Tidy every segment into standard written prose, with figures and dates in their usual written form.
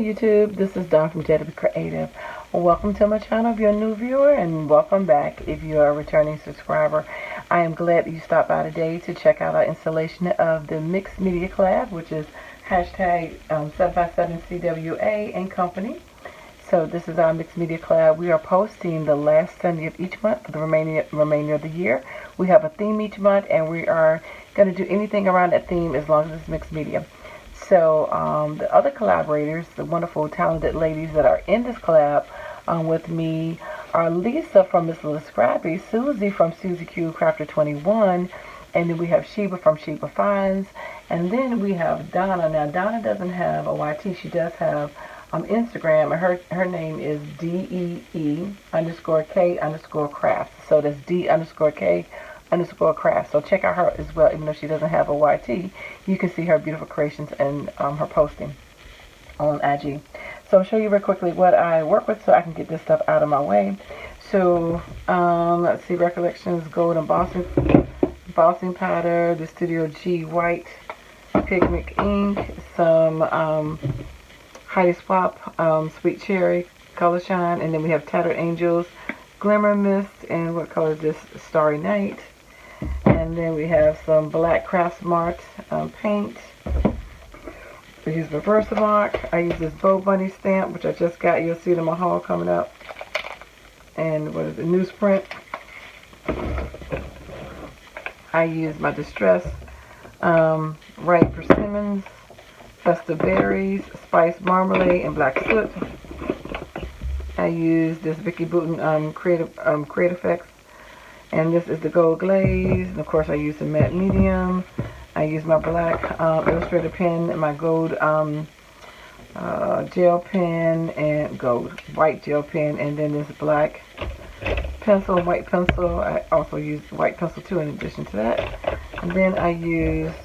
YouTube, this is Dawn from DaretoBeCreative. Welcome to my channel if you're a new viewer, and welcome back if you're a returning subscriber. I am glad that you stopped by today to check out our installation of the Mixed Media Collab, which is hashtag 757 CWA and company. So this is our Mixed Media Collab. We are posting the last Sunday of each month for the remainder of the year. We have a theme each month, and we are going to do anything around that theme as long as it's mixed media. So the other collaborators, the wonderful, talented ladies that are in this collab with me are Lisa from Miss Little Scrappy, Susie from Susie Q Crafter 21, and then we have Sheba from Sheba Finds, and then we have Donna. Now Donna doesn't have a YT, she does have Instagram, and her name is DEE_K_craft. So that's D_K_craft. So check out her as well, even though she doesn't have a YT. You can see her beautiful creations and her posting on IG. So I'll show you real quickly what I work with so I can get this stuff out of my way. So let's see, Recollections Gold Embossing Powder, the Studio G White Pigment Ink, some Heidi Swap Sweet Cherry Color Shine, and then we have Tattered Angels Glimmer Mist, and what color is this? Starry Night. And then we have some black Craft Smart paint. We use Versamark. I use this Bow Bunny stamp, which I just got. You'll see it in my haul coming up. And what is it? Newsprint. I use my Distress Ripe Persimmons, Festive Berries, Spice Marmalade, and Black Soot. I use this Vicky Bouton Creative Effects, and this is the Gold Glaze. And of course, I use the Matte Medium. I use my black Illustrator pen and my gold gel pen and gold white gel pen, and then this black pencil, white pencil. I also use white pencil too in addition to that. And then I used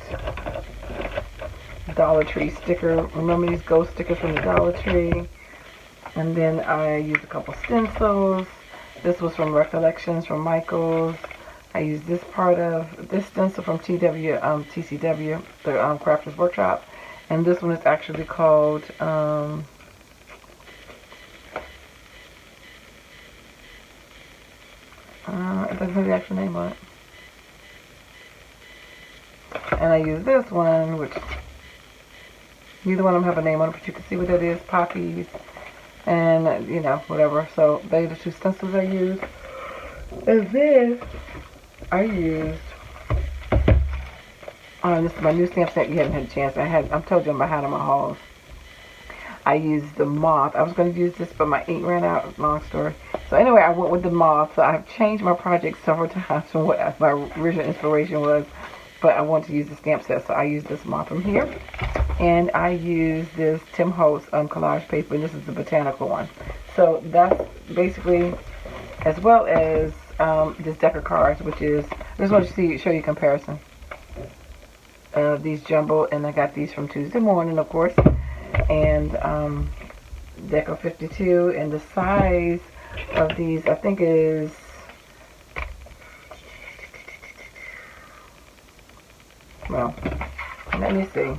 Dollar Tree sticker. Remember these ghost stickers from the Dollar Tree? And then I used a couple stencils. This was from Recollections from Michaels. I used this part of this stencil from TCW, the Crafters Workshop. And this one is actually called it doesn't have the actual name on it. And I use this one, which neither one of them have a name on it, but you can see what that is, Poppies, and you know, whatever. So they are the two stencils I used. And then I used this is my new stamp set. You haven't had a chance. I've told you I'm behind on my hauls. I used the Moth. I was going to use this, but my ink ran out. Long story. So anyway, I went with the Moth. So I've changed my project several times from what my original inspiration was, but I wanted to use the stamp set, so I used this Moth from here. And I used this Tim Holtz collage paper, and this is the botanical one. So that's basically, as well as this deck of cards, which is, I just want to show you a comparison of these jumbo, and I got these from Tuesday Morning, of course, and deck of 52, and the size of these, I think, is well, let me see,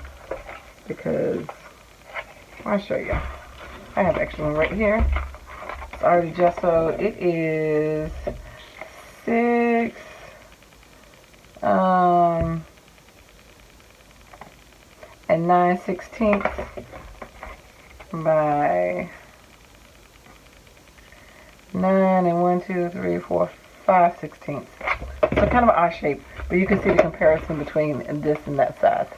because I'll show you. I have an extra one right here. It's already gessoed. It is 6 and 9/16 by 9 and 1, 2, 3, 4, 5/16. So kind of an odd shape, but you can see the comparison between this and that size.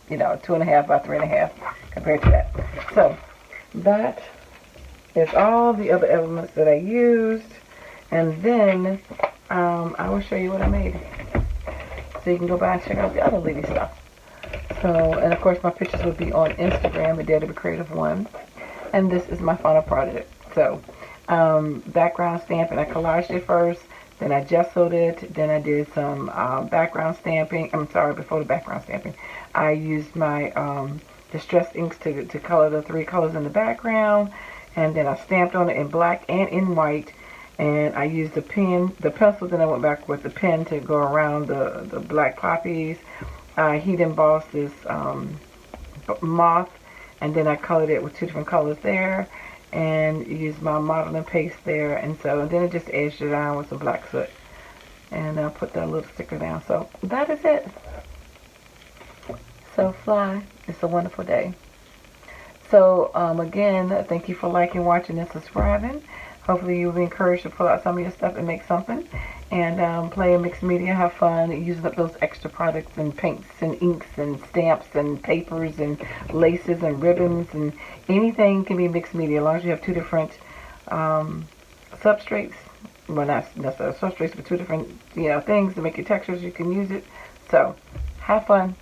You know, 2.5 by 3.5 compared to that. So that is all the other elements that I used, and then I will show you what I made, so you can go by and check out the other lady stuff. So, and of course my pictures will be on Instagram at DaretoBeCreative1, and this is my final product. So background stamping, I collaged it first, then I gessoed it, then I did some background stamping. I'm sorry, before the background stamping, I used my Distress inks to color the 3 colors in the background, and then I stamped on it in black and in white, and I used the pencil, then I went back with the pen to go around the black poppies. Heat embossed this moth and then I colored it with 2 different colors there, and used my modeling paste there, and then it just edged it on with some black soot, and I'll put that little sticker down. So that is it. So fly, it's a wonderful day. So again, thank you for liking, watching, and subscribing. Hopefully you'll be encouraged to pull out some of your stuff and make something, and play in mixed media, have fun using up those extra products and paints and inks and stamps and papers and laces and ribbons, and anything can be mixed media as long as you have 2 different substrates. Well, not necessarily substrates, but 2 different things to make your textures. You can use it. So have fun,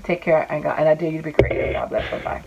take care, and I dare you to be creative. God bless. Bye bye.